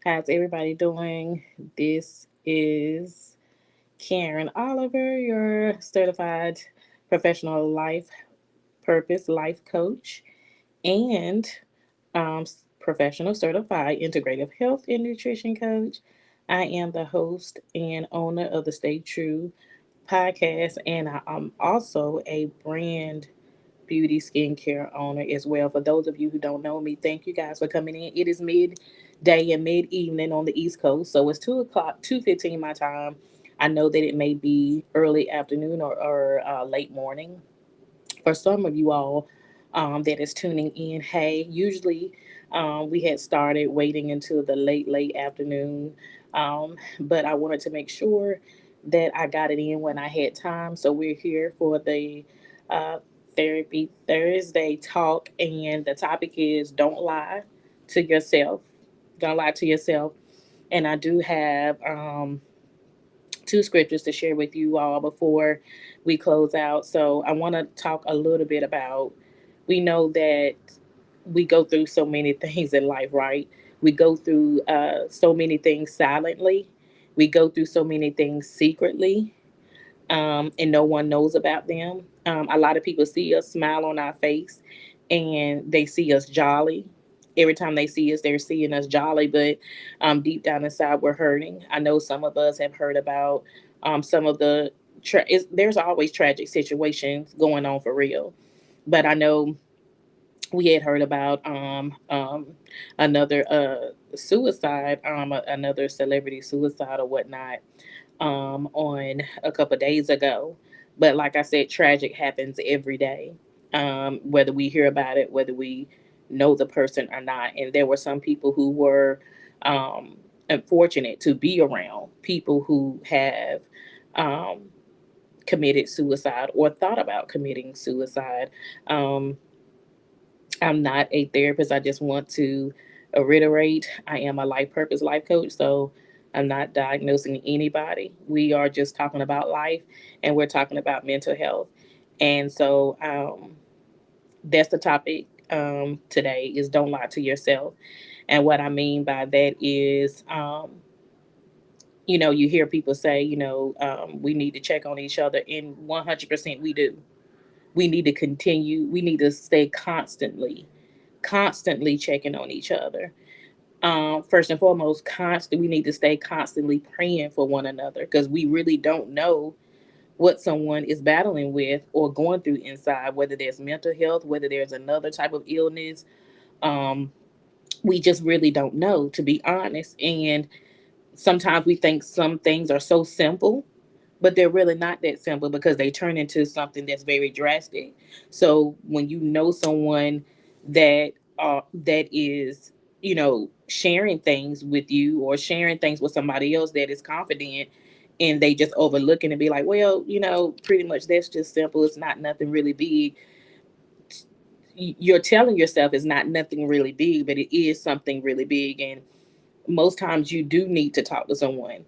How's everybody doing? This is Karen Oliver, your certified professional life purpose life coach and professional certified integrative health and nutrition coach. I am the host and owner of the Stay True podcast, and I'm also a brand beauty skincare owner as well. For those of you who don't know me, thank you guys for coming in. It is midday and mid evening on the East Coast, so it's 2 o'clock, 2:15 my time. I know that it may be early afternoon or late morning for some of you all that is tuning in. Hey, usually we had started waiting until the late afternoon, but I wanted to make sure that I got it in when I had time. So we're here for the uh, Therapy Thursday talk, and the topic is don't lie to yourself. Don't lie to yourself. And I do have two scriptures to share with you all before we close out. So I want to talk a little bit about, we know that we go through so many things in life, right? We go through so many things silently. We go through so many things secretly, and no one knows about them. A lot of people see us smile on our face and they see us jolly. Every time they see us, they're seeing us jolly, but deep down inside, we're hurting. I know some of us have heard about some of the, there's always tragic situations going on for real. But I know we had heard about another suicide, another celebrity suicide or whatnot on a couple of days ago. But like I said, tragic happens every day, whether we hear about it, whether we know the person or not. And there were some people who were unfortunate to be around people who have um, committed suicide or thought about committing suicide. Um, I'm not a therapist. I just want to reiterate I am a life purpose life coach. So I'm not diagnosing anybody. We are just talking about life and we're talking about mental health. And so that's the topic today is don't lie to yourself. And what I mean by that is, you hear people say, we need to check on each other, and 100% we do. We need to continue, we need to stay constantly checking on each other. First and foremost, we need to stay constantly praying for one another because we really don't know what someone is battling with or going through inside, whether there's mental health, whether there's another type of illness. Um, we just really don't know, to be honest. And sometimes we think some things are so simple, but they're really not that simple because they turn into something that's very drastic. So when you know someone that that is, sharing things with you or sharing things with somebody else that is confident, and they just overlook it and be like, well, pretty much that's just simple. It's not nothing really big. You're telling yourself it's not nothing really big, but it is something really big. And most times you do need to talk to someone,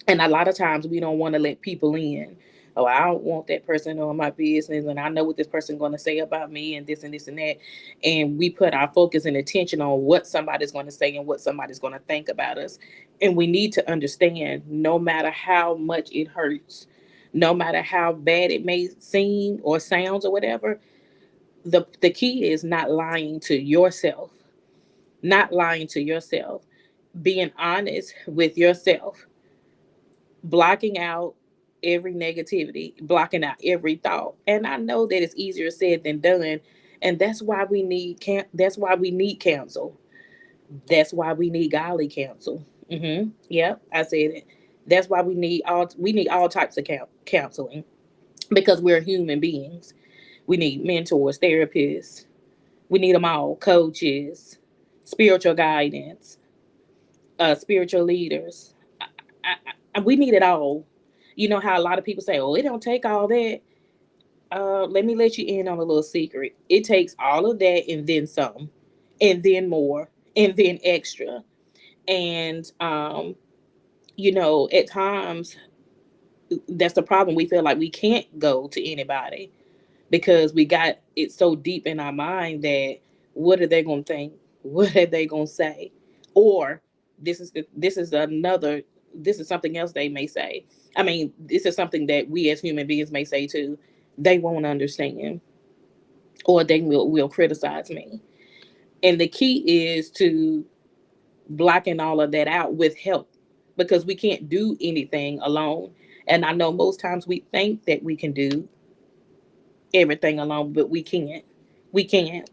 and a lot of times we don't want to let people in. Oh, I don't want that person on my business, and I know what this person going to say about me, and this and this and that. And we put our focus and attention on what somebody's going to say and what somebody's going to think about us. And we need to understand, no matter how much it hurts, no matter how bad it may seem or sounds or whatever, the key is not lying to yourself. Not lying to yourself. Being honest with yourself, blocking out every negativity, blocking out every thought. And I know that it's easier said than done, and that's why we need that's why we need counsel. That's why we need godly counsel. Yep, I said it. That's why we need all types of counseling, because we're human beings. We need mentors, therapists. We need them all. Coaches, spiritual guidance, spiritual leaders. We need it all. You know how a lot of people say, "Oh, it don't take all that." Let me let you in on a little secret. It takes all of that and then some, and then more, and then extra. And at times that's the problem. We feel like we can't go to anybody because we got it so deep in our mind that what are they gonna think? What are they gonna say? Or this is another, this is something else they may say. I mean, this is something that we as human beings may say too. They won't understand, or they will criticize me. And the key is to blocking all of that out with help, because we can't do anything alone. And I know most times we think that we can do everything alone, but we can't. We can't.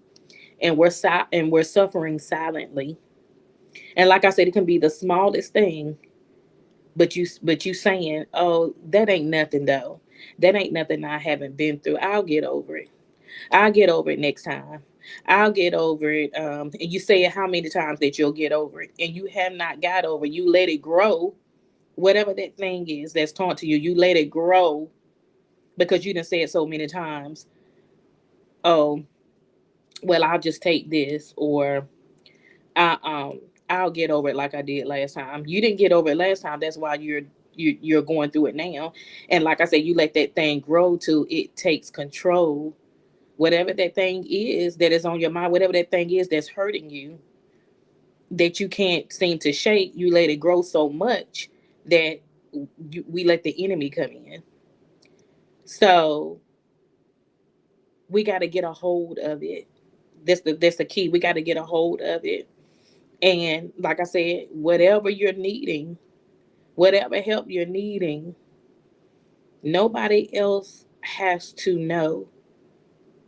And we're suffering silently. And like I said, it can be the smallest thing, but you saying, "Oh, that ain't nothing though. That ain't nothing I haven't been through. I'll get over it. I'll get over it next time. I'll get over it." And you say it how many times that you'll get over it, and you have not got over it. You let it grow, whatever that thing is that's taught to you. You let it grow because you didn't say it so many times. Oh, well, I'll just take this, or I I'll get over it like I did last time. You didn't get over it last time. That's why you're going through it now. And like I said, you let that thing grow till it takes control. Whatever that thing is that is on your mind, whatever that thing is that's hurting you, that you can't seem to shake, you let it grow so much that we let the enemy come in. So we got to get a hold of it. That's the key. We got to get a hold of it. And like I said, whatever you're needing, whatever help you're needing, nobody else has to know,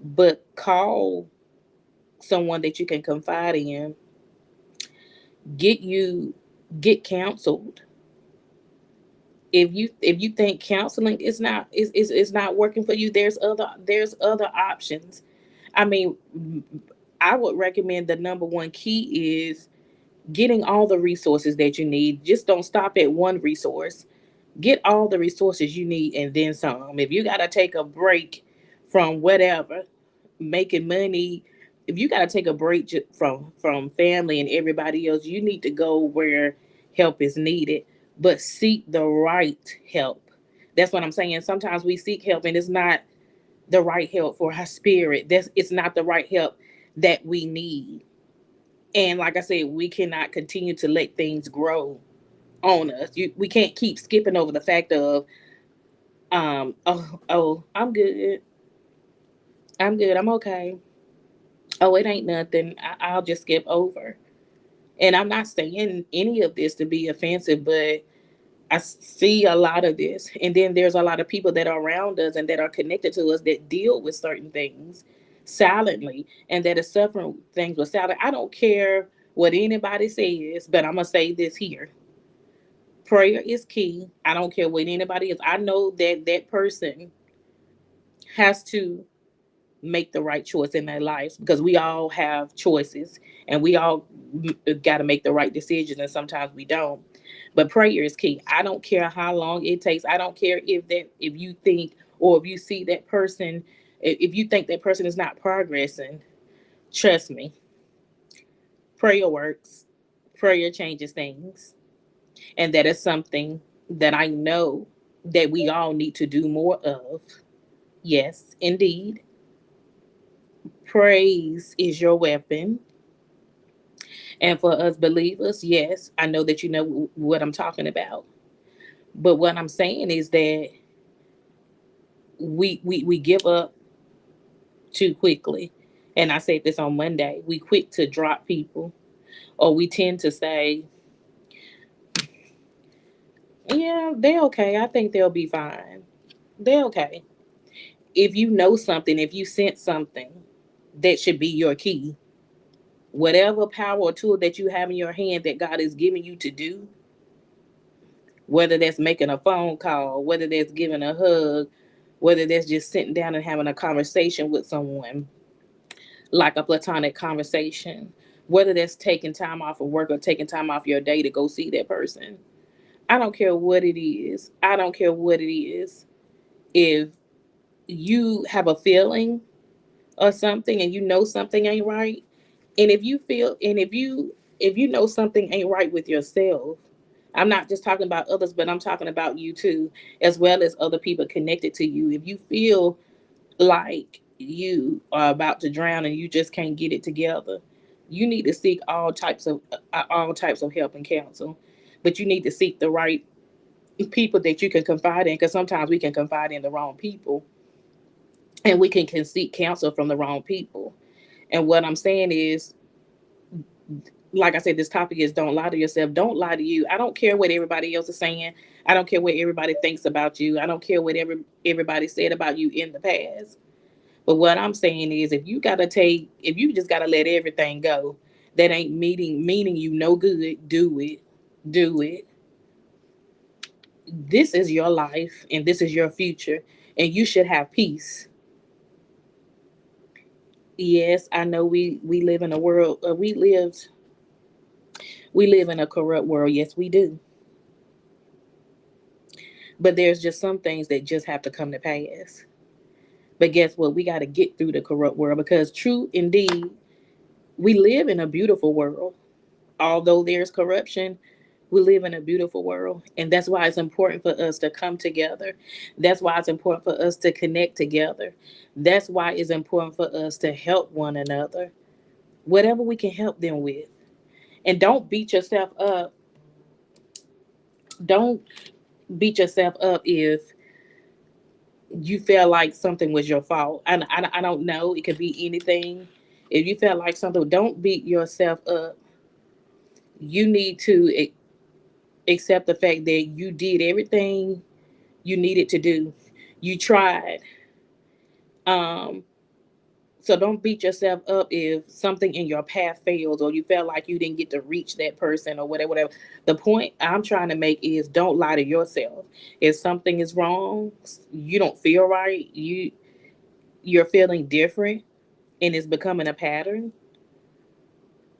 but call someone that you can confide in. Get you get counseled. If you think counseling is not working for you, there's other options. I mean, I would recommend the number one key is getting all the resources that you need. Just don't stop at one resource. Get all the resources you need and then some. If you got to take a break from whatever, making money, if you got to take a break from family and everybody else, you need to go where help is needed, but seek the right help. That's what I'm saying. Sometimes we seek help and it's not the right help for our spirit. That's It's not the right help that we need. And like I said, we cannot continue to let things grow on us. We can't keep skipping over the fact of, oh, I'm good. I'm good. I'm okay. Oh, it ain't nothing. I'll just skip over. And I'm not saying any of this to be offensive, but I see a lot of this. And then there's a lot of people that are around us and that are connected to us that deal with certain things silently and that are suffering things with silence. I don't care what anybody says, but I'm going to say this here. Prayer is key. I don't care what anybody is. I know that that person has to make the right choice in their lives, because we all have choices and we all got to make the right decisions, and sometimes we don't. But prayer is key. I don't care how long it takes. I don't care if you think, or if you see that person, if you think that person is not progressing. Trust me, prayer works. Prayer changes things, and that is something that I know that we all need to do more of. Yes, indeed. Praise is your weapon. And for us believers, yes, I know that you know what I'm talking about. But what I'm saying is that we give up too quickly. And I said this on Monday. We quick to drop people, or we tend to say, "Yeah, they're okay. I think they'll be fine. They're okay." If you know something, if you sense something, that should be your key. Whatever power or tool that you have in your hand that God is giving you to do, whether that's making a phone call, whether that's giving a hug, whether that's just sitting down and having a conversation with someone, like a platonic conversation, whether that's taking time off of work or taking time off your day to go see that person. I don't care what it is. I don't care what it is. If you have a feeling or something and you know something ain't right, and if you know something ain't right with yourself, I'm not just talking about others, but I'm talking about you too, as well as other people connected to you. If you feel like you are about to drown and you just can't get it together, You need to seek all types of help and counsel, but you need to seek the right people that you can confide in, because sometimes we can confide in the wrong people, and we can seek counsel from the wrong people. And what I'm saying is, like I said, this topic is don't lie to yourself. Don't lie to you. I don't care what everybody else is saying. I don't care what everybody thinks about you. I don't care what everybody said about you in the past. But what I'm saying is, if you just gotta let everything go, that ain't meaning you no good. Do it. Do it. This is your life, and this is your future, and you should have peace. Yes, I know we live in a world. We live in a corrupt world. Yes, we do. But there's just some things that just have to come to pass. But guess what? We got to get through the corrupt world, because true indeed, we live in a beautiful world. Although there's corruption, we live in a beautiful world. And that's why it's important for us to come together. That's why it's important for us to connect together. That's why it's important for us to help one another, whatever we can help them with. And don't beat yourself up. Don't beat yourself up if you feel like something was your fault. I don't know. It could be anything. If you feel like something, don't beat yourself up. You need to accept the fact that you did everything you needed to do. You tried. Um, so don't beat yourself up if something in your path fails, or you felt like you didn't get to reach that person, or whatever, whatever. The point I'm trying to make is, don't lie to yourself. If something is wrong, you don't feel right, you're feeling different, and it's becoming a pattern.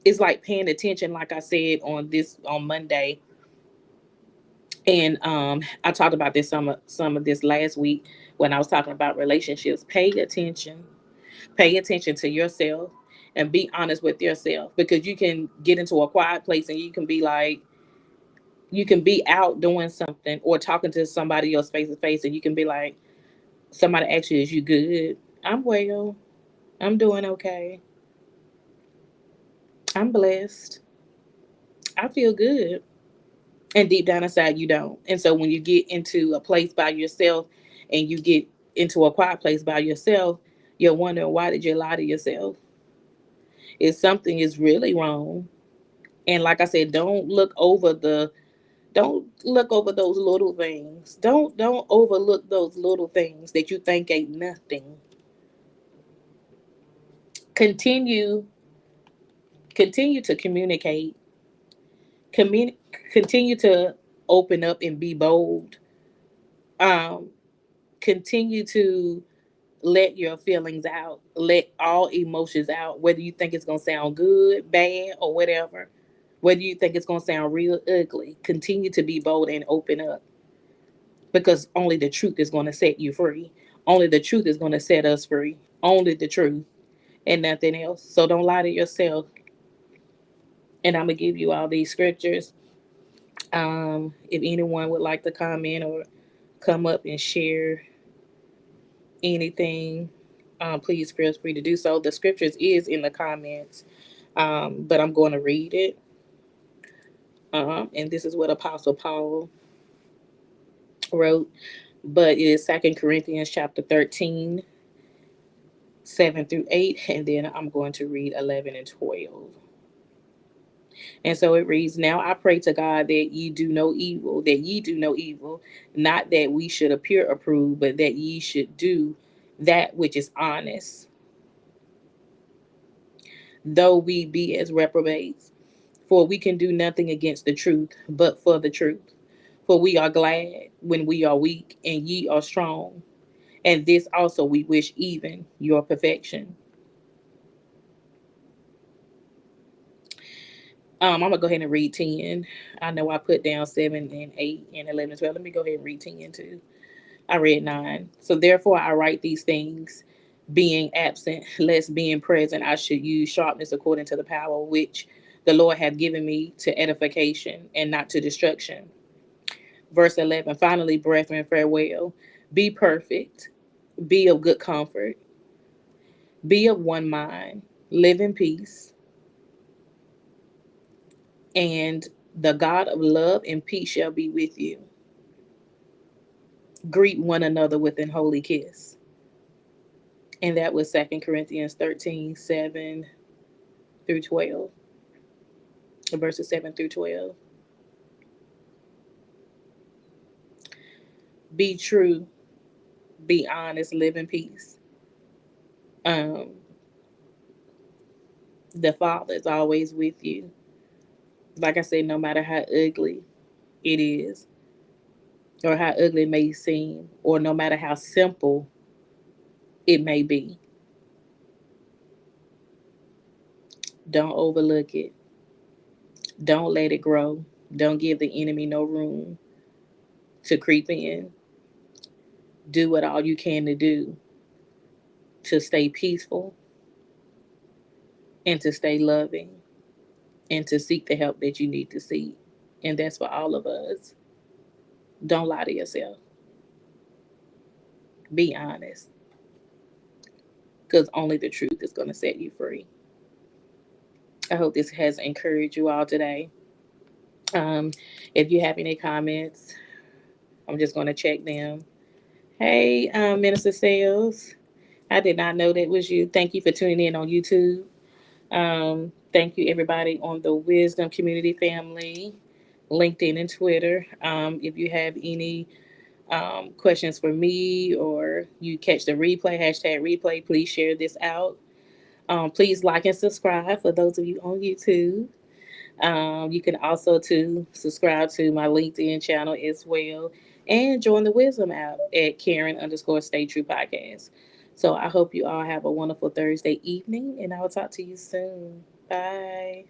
It's like paying attention, like I said on Monday, and I talked about this some of this last week when I was talking about relationships. Pay attention to yourself, and be honest with yourself, because you can get into a quiet place and you can be out doing something or talking to somebody else face to face, and you can be like, somebody asks you, is you good? I'm well. I'm doing okay. I'm blessed. I feel good. And deep down inside, you don't. And so when you get into a place by yourself, and you get into a quiet place by yourself, you're wondering, why did you lie to yourself? If something is really wrong. And like I said, don't look over those little things. Don't overlook those little things that you think ain't nothing. Continue continue to communicate. Communi- Continue to open up and be bold. Um, Continue to let your feelings out. Let all emotions out, whether you think it's gonna sound good, bad, or whatever. Whether you think it's gonna sound real ugly, continue to be bold and open up, because only the truth is gonna set you free. Only the truth is gonna set us free. Only the truth and nothing else. So don't lie to yourself. And I'm gonna give you all these scriptures. If anyone would like to comment or come up and share anything, please feel free to do so. The scriptures is in the comments, but I'm going to read it. And this is what Apostle Paul wrote. But it is 2 Corinthians chapter 13, 7 through 8. And then I'm going to read 11 and 12. And so it reads, now I pray to God that ye do no evil, not that we should appear approved, but that ye should do that which is honest, though we be as reprobates. For we can do nothing against the truth, but for the truth. For we are glad when we are weak, and ye are strong. And this also we wish, even your perfection. I'm gonna go ahead and read 10. I know I put down 7 and 8 and 11 and 12. Let me go ahead and read 10 too. I read 9. So therefore I write these things, being absent, lest being present I should use sharpness according to the power which the Lord hath given me to edification and not to destruction. Verse 11, finally, brethren, farewell. Be perfect, be of good comfort, be of one mind, live in peace, And the God of love and peace shall be with you. Greet one another with an holy kiss. And that was 2 Corinthians 13:7 through 12, verses 7 through 12. Be true, be honest, live in peace. Um, the Father is always with you. Like I said, no matter how ugly it is, or how ugly it may seem, or no matter how simple it may be, don't overlook it. Don't let it grow. Don't give the enemy no room to creep in. Do what all you can to do to stay peaceful and to stay loving and to seek the help that you need to seek. And that's for all of us. Don't lie to yourself. Be honest, because only the truth is going to set you free. I hope this has encouraged you all today. Um, if you have any comments, I'm just going to check them. Hey, Minister Sales. I did not know that was you. Thank you for tuning in on YouTube. Thank you, everybody on the Wisdom Community family, LinkedIn and Twitter. If you have any questions for me or you catch the replay, hashtag replay, please share this out. Please like and subscribe for those of you on YouTube. You can also to subscribe to my LinkedIn channel as well and join the Wisdom app at Karen underscore Stay True Podcast. So I hope you all have a wonderful Thursday evening and I will talk to you soon. Bye.